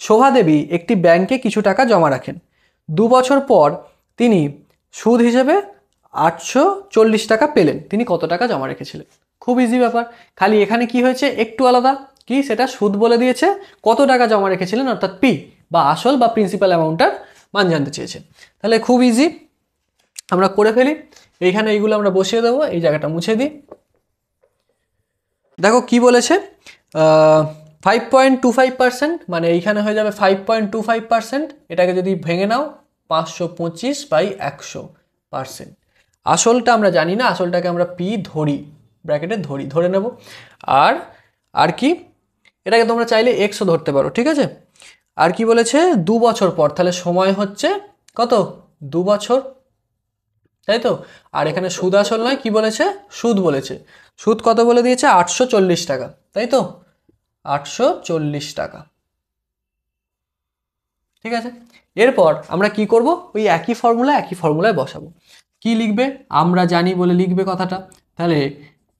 শোভাদেবী একটি ব্যাংকে কিছু টাকা জমা রাখেন। 2 বছর পর তিনি সুদ হিসেবে 840 টাকা পেলেন, তিনি কত টাকা জমা রেখেছিলেন? খুব ইজি ব্যাপার, খালি এখানে কি হয়েছে একটু আলাদা, কি সেটা সুদ বলে দিয়েছে, কত টাকা জমা রেখেছিলেন অর্থাৎ পি বা আসল বা প্রিন্সিপাল অ্যামাউন্টটার মান জানতে চেয়েছে। তাহলে খুব ইজি, আমরা করে ফেলি। এইখানে এইগুলো আমরা বসিয়ে দেবো, এই জায়গাটা মুছে দিই। দেখো কি বলেছে, 5.25%, মানে এইখানে হয়ে যাবে 5.25%। এটাকে যদি ভেঙে নাও 525/100%। আসলটা আমরা জানি না, আসলটাকে আমরা পি ধরি, ব্র্যাকেটে ধরে নেব। আর আর কি, এটাকে তোমরা চাইলে এক্সও ধরতে পারো, ঠিক আছে। আর কি বলেছে, 2 বছর পর, তাহলে সময় হচ্ছে কত, 2 বছর, তাই তো। আর এখানে সুদ আসল নয়, কি বলেছে, সুদ বলেছে। সুদ কত বলে দিয়েছে, 840 টাকা, তাই তো, 840 টাকা, ঠিক আছে। এরপর আমরা কি করব, ওই একই ফর্মুলায় বসাবো। কি লিখবে, আমরা জানি বলে লিখবে কথাটা। তাহলে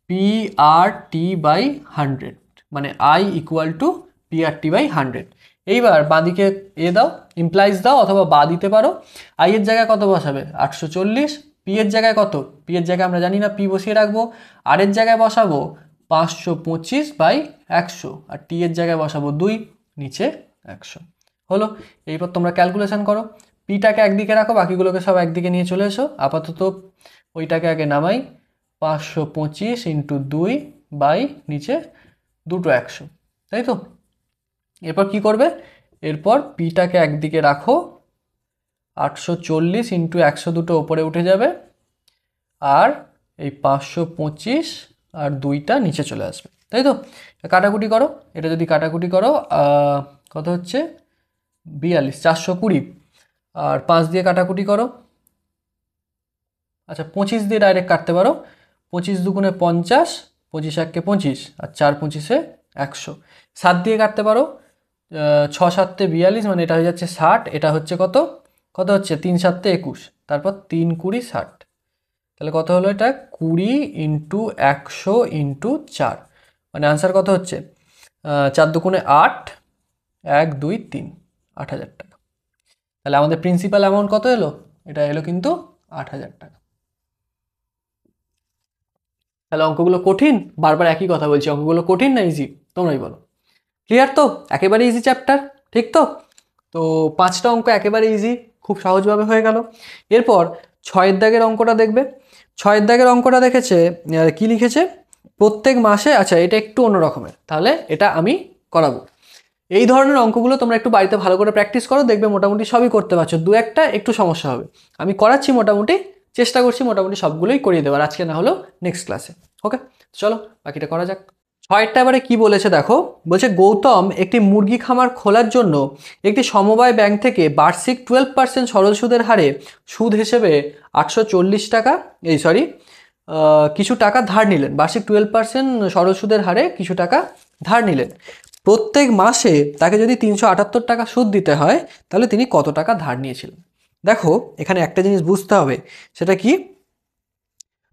PRT/100, মানে I = PRT/100। এইবার বাঁদিকে দাও, ইমপ্লাইজ দাও, অথবা বা দিতে পারো। আই এর জায়গায় কত বসাবে, 840। পি এর জায়গায় কত, পি এর জায়গায় আমরা জানি না, পি বসিয়ে রাখবো। আর এর জায়গায় বসাবো 525/100, আর টি এর জায়গায় বসাবো 2, নিচে 100। হলো। এইবার তোমরা ক্যালকুলেশন করো, পিটাকে একদিকে রাখো, বাকিগুলোকে সব একদিকে নিয়ে চলে এসো। আপাতত ওইটাকে আগে নামাই, 525 × 2 বাই নিচে দুটো 100, তাই তো। এরপর কি করবে, এরপর পিটাকে একদিকে রাখো, 840 × 100 দুটো ওপরে উঠে যাবে, আর এই 525 আর 2টা নিচে চলে আসবে, তাই তো। কাটাকুটি করো, এটা যদি কাটাকুটি করো কত হচ্ছে, 42, 420। আর 5 দিয়ে কাটাকুটি করো, আচ্ছা 25 দিয়ে ডাইরেক্ট কাটতে পারো, 25 দুগুণে 50, 25 একে 25, আর 4 25-এ 100। 7 দিয়ে কাটতে পারো, 6 7-তে 42, মানে এটা হয়ে যাচ্ছে 60। এটা হচ্ছে কত, হচ্ছে 3 7-তে 21, তারপর 3 20 60। তাহলে কত হলো, এটা 20 × 100 × 4, মানে আনসার কত হচ্ছে, 4 দুগুণে 8, 1 2 3, 8,000 টাকা। তাহলে আমাদের প্রিন্সিপাল অ্যামাউন্ট কত এলো, এটা এলো কিন্তু 8,000 টাকা। তাহলে অঙ্কগুলো কঠিন, বারবার একই কথা বলছি, অঙ্কগুলো কঠিন না ইজি, তোমরাই বলো। ক্লিয়ার তো, একেবারে ইজি চ্যাপ্টার, ঠিক তো। তো 5টা অঙ্ক একেবারে ইজি, খুব সহজভাবে হয়ে গেল। এরপর 6 দাগের অঙ্কটা দেখবে। 6 দাগের অঙ্কটা দেখেছে, কি লিখেছে, প্রত্যেক মাসে, আচ্ছা এটা একটু অন্য রকমের, তাহলে এটা আমি করাবো। এই ধরনের অঙ্কগুলো তোমরা একটু বাড়িতে ভালো করে প্র্যাকটিস করো, দেখবে মোটামুটি সবই করতে পারছো, দু একটা একটু সমস্যা হবে। আমি করাচ্ছি, মোটামুটি চেষ্টা করছি মোটামুটি সবগুলোই করিয়ে দেওয়ার, আজকে না হলেও নেক্সট ক্লাসে। ওকে, চলো বাকিটা করা যাক। 6টা এবারে কি বলেছে দেখো, বলছে গৌতম একটি মুরগি খামার খোলার জন্য একটি সমবায় ব্যাংক থেকে বার্ষিক 12% সরল সুদের হারে সুদ হিসেবে 840 টাকা, কিছু টাকা ধার নিলেন। বার্ষিক 12% সরল সুদের হারে কিছু টাকা ধার নিলেন। প্রত্যেক মাসে তাকে যদি 378 টাকা সুদ দিতে হয়, তাহলে তিনি কত টাকা ধার নিয়েছিলেন। দেখো এখানে একটা জিনিস বুঝতে হবে, সেটা কি,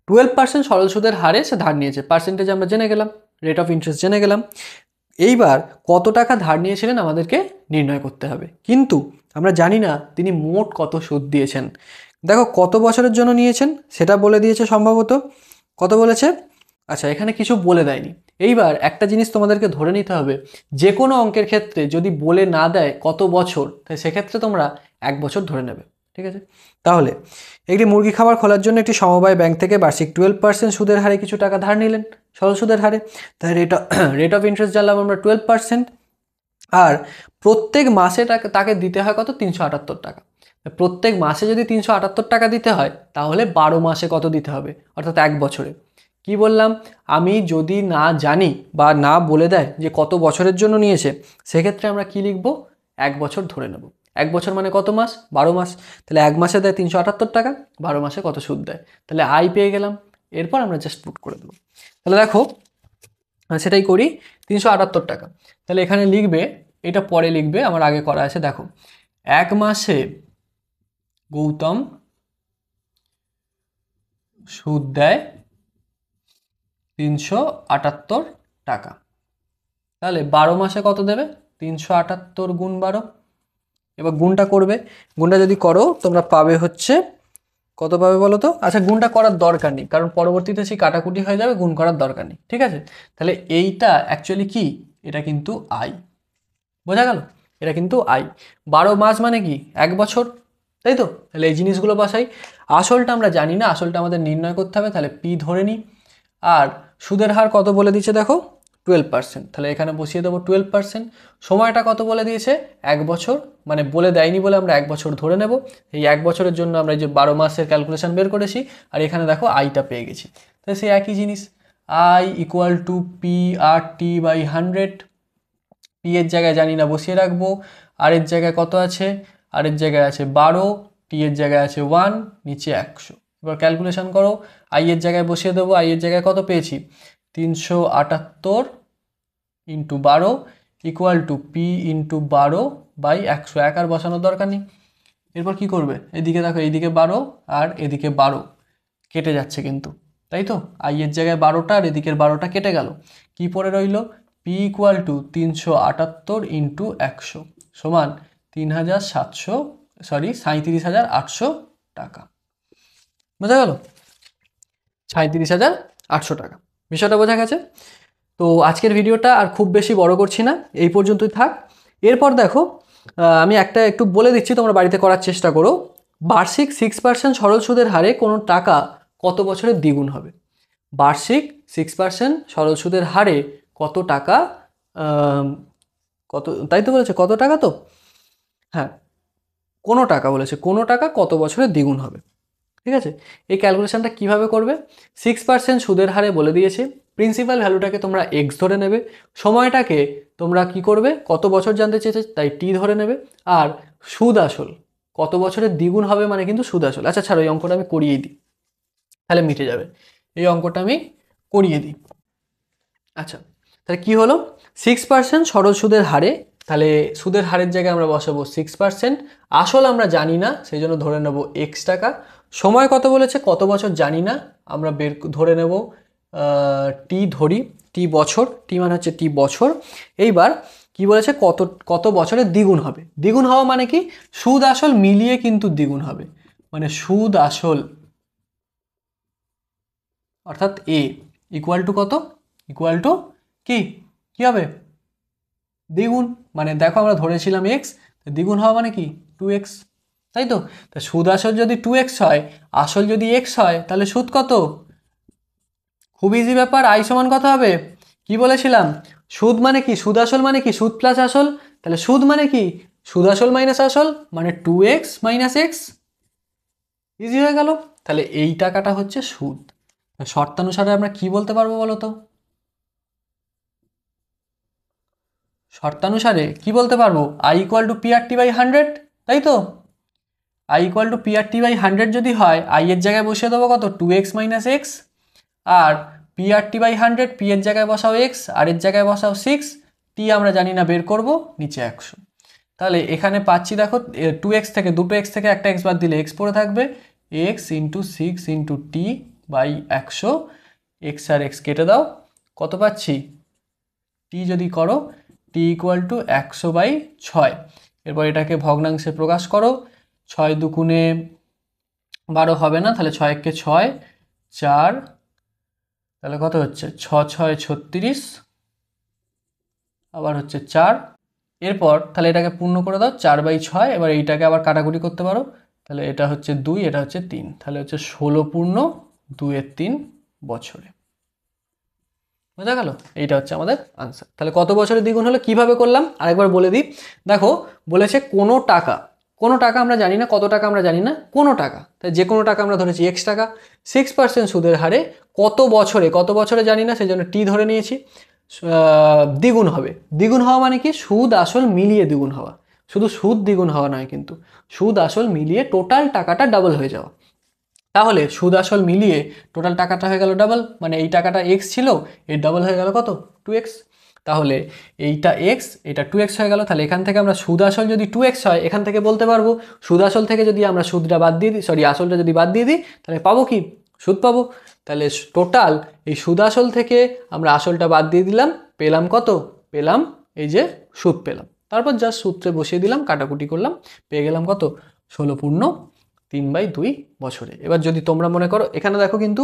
12% সরল সুদের হারে সে ধার নিয়েছে, পার্সেন্টেজ আমরা জেনে গেলাম, রেট অফ ইন্টারেস্ট জেনে গেলাম। এইবার কত টাকা ধার নিয়েছিলেন আমাদেরকে নির্ণয় করতে হবে, কিন্তু আমরা জানি না তিনি মোট কত সুদ দিয়েছেন। দেখো কত বছরের জন্য নিয়েছেন সেটা বলে দিয়েছে সম্ভবত, কত বলেছে, আচ্ছা এখানে কিছু বলে দেয়নি। এইবার একটা জিনিস তোমাদেরকে ধরে নিতে হবে, যে কোনো অঙ্কের ক্ষেত্রে যদি বলে না দেয় কত বছর, তাই সেক্ষেত্রে তোমরা 1 বছর ধরে নেবে, ঠিক আছে। তাহলে একটি মুরগি খামার খোলার জন্য একটি সমবায় ব্যাংক থেকে বার্ষিক 12% সুদের হারে কিছু টাকা ধার নিলেন, সরল সুদের হারে। তাই রেট অফ ইন্টারেস্ট জানলাম আমরা 12%। আর প্রত্যেক মাসে তাকে দিতে হয় কত, 378 টাকা। প্রত্যেক মাসে যদি 378 টাকা দিতে হয়, তাহলে 12 মাসে কত দিতে হবে, অর্থাৎ 1 বছরে। কি বললাম, আমি যদি না জানি বা না বলে দেয় যে কত বছরের জন্য নিয়েছে, সেক্ষেত্রে আমরা কি লিখব, 1 বছর ধরে নেব। 1 বছর মানে কত মাস, 12 মাস। তাহলে 1 মাসে দেয় 378 টাকা, 12 মাসে কত সুদ দেয়, তাহলে আই পেয়ে গেলাম। এরপর আমরা জাস্ট পুট করে দেবো। তাহলে দেখো সেটাই করি, 378 টাকা। তাহলে এখানে লিখবে, এটা পরে লিখবে, আমার আগে করা আছে। দেখো 1 মাসে গৌতম সুদ দেয় 378 টাকা, তাহলে 12 মাসে কত দেবে, 378 গুণ 12। এবার গুণটা করবে, গুণটা যদি করো তোমরা পাবে হচ্ছে, কত পাবে বলো তো, আচ্ছা গুণটা করার দরকার নেই, কারণ পরবর্তীতে সেই কাটাকুটি হয়ে যাবে, গুণ করার দরকার নেই, ঠিক আছে। তাহলে এইটা অ্যাকচুয়ালি কি, এটা কিন্তু আই, বোঝা গেল, এটা কিন্তু আই। 12 মাস মানে কি, 1 বছর, তাই তো। তাহলে এই জিনিসগুলো বসাই। আসলটা আমরা জানি না, আসলটা আমাদের নির্ণয় করতে হবে, তাহলে পি ধরে নিই। আর সুদের হার কত বলে দিচ্ছে দেখো, 12%। তাহলে এখানে বসিয়ে দেবো 12%। সময়টা কত বলে দিয়েছে? 1 বছর, মানে বলে দেয়নি বলে আমরা 1 বছর ধরে নেব। এই 1 বছরের জন্য আমরা এই যে 12 মাসের ক্যালকুলেশন বের করেছি, আর এখানে দেখো আইটা পেয়ে গেছি। তাহলে সেই একই জিনিস, I equal to P R T by 100। P এর জায়গায় জানি না, বসিয়ে রাখবো। আর এর জায়গায় কত আছে? আর এর জায়গায় আছে 12, টি এর জায়গায় আছে 1, নিচে 100। এবার ক্যালকুলেশন করো, আই এর জায়গায় বসিয়ে দেবো। আই এর জায়গায় কত পেয়েছি? 378 into 12 equal to P into 12 by 100। এক আর বসানোর দরকার নেই। এরপর কি করবে? এদিকে দেখো, এইদিকে 12 আর এদিকে 12 কেটে যাচ্ছে কিন্তু, তাই তো? আই এর জায়গায় 12টা আর এদিকের 12টা কেটে গেল। কি পড়ে রইল? পি ইকুয়াল টু 378 ইন্টু 100 সমান 37,800 টাকা। বোঝা গেল? 37,800 টাকা। বিষয়টা বোঝা গেছে? তো আজকের ভিডিওটা আর খুব বেশি বড় করছি না, এই পর্যন্তই থাক। এরপর দেখো, আমি একটু বলে দিচ্ছি, তোমরা বাড়িতে করার চেষ্টা করো। বার্ষিক 6% সরল সুদের হারে কোনো টাকা কত বছরে দ্বিগুণ হবে? বার্ষিক 6% সরল সুদের হারে কত টাকা, কত, তাই তো বলেছে কত টাকা? তো হ্যাঁ, কোনো টাকা বলেছে, কোনো টাকা কত বছরে দ্বিগুণ হবে। ঠিক আছে, এই ক্যালকুলেশনটা কিভাবে করবে? 6% সুদের হারে বলে দিয়েছে। প্রিন্সিপাল ভ্যালুটাকে তোমরা এক্স ধরে নেবে, সময়টাকে তোমরা কি করবে, কত বছর জানতে চেয়েছে তাই টি ধরে নেবে, আর সুদ আসল কত বছরের দ্বিগুণ হবে মানে কিন্তু সুদ আসল। আচ্ছা ছাড়ো, এই অঙ্কটা আমি করিয়ে দিই, তাহলে মিটে যাবে। এই অঙ্কটা আমি করিয়ে দিই। আচ্ছা, তাহলে কি হলো? 6% সরল সুদের হারে, তাহলে সুদের হারের জায়গায় আমরা বসাবো 6%। আসল আমরা জানি না, সেই জন্য ধরে নেব এক্স টাকা। সময় কত বলেছে, কত বছর জানি না, আমরা ধরে নেব টি ধরি, টি বছর, টি মানে হচ্ছে টি বছর। এইবার কি বলেছে, কত কত বছরে দ্বিগুণ হবে। দ্বিগুণ হওয়া মানে কি? সুদ আসল মিলিয়ে কিন্তু দ্বিগুণ হবে, মানে সুদ আসল অর্থাৎ এ ইকুয়াল টু কত? ইকুয়াল টু কি কি হবে? দ্বিগুণ। মানে দেখো, আমরা ধরেছিলাম এক্স, দ্বিগুণ হওয়া মানে কি? 2x, তাই তো? তা সুদ আসল যদি 2x হয়, আসল যদি x হয়, তাহলে সুদ কত? খুব ইজি ব্যাপার, আই সমান কত হবে? কি বলেছিলাম? সুদ মানে কি? সুদ আসল মানে কি? সুদ প্লাস আসল। তাহলে সুদ মানে কি? সুদ আসল মাইনাস আসল, মানে 2x মাইনাস এক্স। ইজি হয়ে গেল। তাহলে এই টাকাটা হচ্ছে সুদ। শর্তানুসারে আমরা কি বলতে পারবো বলো তো? শর্তানুসারে কি বলতে পারবো? I equal to P R T by 100, তাই তো? I equal to P R T by 100 যদি হয়, আই এর জায়গায় বসিয়ে দেবো কত? 2x minus x. আর P R T by 100, P এর জায়গায় বসাও এক্স, আর এর জায়গায় বসাও 6, টি আমরা জানি না, বের করব, নিচে 100। তাহলে এখানে পাচ্ছি দেখো, 2x থেকে দুটো এক্স থেকে একটা এক্স বাদ দিলে এক্স পড়ে থাকবে, x into 6 into T by 100। X আর এক্স কেটে দাও, কত পাচ্ছি? টি যদি করো, টি ইকুয়াল টু 100/6। এরপর এটাকে ভগ্নাংশে প্রকাশ করো। 6 দুগুণে 12 হবে না, তাহলে 6 একে 6, 4, তাহলে কত হচ্ছে? 6 6 36, আবার হচ্ছে 4। এরপর তাহলে এটাকে পূর্ণ করে দাও, 4/6। এবার এইটাকে আবার কাটাকুটি করতে পারো, তাহলে এটা হচ্ছে 2, এটা হচ্ছে 3, তাহলে হচ্ছে 16 পূর্ণ 2/3 বছরে। বোঝা গেল? এইটা হচ্ছে আমাদের আনসার। তাহলে কত বছরে দ্বিগুণ হলো কিভাবে করলাম আরেকবার বলে দিই। দেখো, বলেছে কোনো টাকা, কোনো টাকা আমরা জানি না, কত টাকা আমরা জানি না, কোনো টাকা, তাই যে কোনো টাকা আমরা ধরেছি এক্স টাকা, 6% সুদের হারে কত বছরে, কত বছরে জানি না, সেই জন্য টি ধরে নিয়েছি, দ্বিগুণ হবে। দ্বিগুণ হওয়া মানে কি? সুদ আসল মিলিয়ে দ্বিগুণ হওয়া। শুধু সুদ দ্বিগুণ হওয়া নয় কিন্তু, সুদ আসল মিলিয়ে টোটাল টাকাটা ডাবল হয়ে যাওয়া। তাহলে সুদ আসল মিলিয়ে টোটাল টাকাটা হয়ে গেল ডাবল, মানে এই টাকাটা এক্স ছিল, এর ডাবল হয়ে গেল কত? 2x। তাহলে এইটা এক্স, এটা 2x হয়ে গেল। তাহলে এখান থেকে আমরা সুদ আসল যদি 2x হয়, এখান থেকে বলতে পারবো সুদ আসল থেকে যদি আমরা সুদটা বাদ দিয়ে দিই, সরি আসলটা যদি বাদ দিয়ে দিই, তাহলে পাবো কি? সুদ পাবো। তাহলে টোটাল এই সুদ আসল থেকে আমরা আসলটা বাদ দিয়ে দিলাম, পেলাম কত? পেলাম এই যে সুদ পেলাম। তারপর জাস্ট সূত্রে বসিয়ে দিলাম, কাটাকুটি করলাম, পেয়ে গেলাম কত? 16 পূর্ণ 3/2 বছরে। এবার যদি তোমরা মনে করো, এখানে দেখো কিন্তু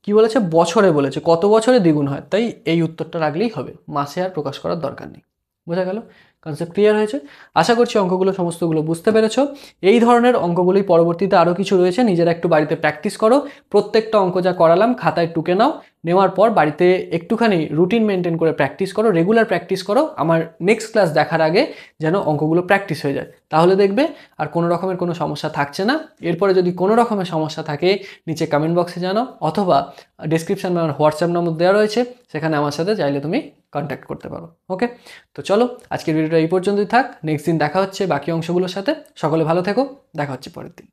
কি বলেছে? বছরে বলেছে, কত বছরে দ্বিগুণ হয়, তাই এই উত্তরটা রাখলেই হবে, মাসে আর প্রকাশ করার দরকার নেই। বোঝা গেল? কনসেপ্ট ক্লিয়ার হয়েছে? আশা করছি অঙ্কগুলো সমস্তগুলো বুঝতে পেরেছো। এই ধরনের অঙ্কগুলি পরবর্তীতে আরও কিছু রয়েছে, নিজেরা একটু বাড়িতে প্র্যাকটিস করো। প্রত্যেকটা অঙ্ক যা করালাম খাতায় টুকে নাও, নেওয়ার পর বাড়িতে একটুখানি রুটিন মেনটেন করে প্র্যাকটিস করো, রেগুলার প্র্যাকটিস করো, আমার নেক্সট ক্লাস দেখার আগে যেন অঙ্কগুলো প্র্যাকটিস হয়ে যায়। তাহলে দেখবে আর কোনো রকমের কোনো সমস্যা থাকছে না। এরপরে যদি কোনো রকমের সমস্যা থাকে নিচে কমেন্ট বক্সে জানাও, অথবা ডেসক্রিপশানে আমার হোয়াটসঅ্যাপ নম্বর দেওয়া রয়েছে, সেখানে আমার সাথে চাইলে তুমি কন্ট্যাক্ট করতে পারো। ওকে, তো চলো আজকের ভিডিওটা এই পর্যন্তই থাক। নেক্সট দিন দেখা হচ্ছে বাকি অংশগুলোর সাথে। সকলে ভালো থেকো, দেখা হচ্ছে পরের দিন।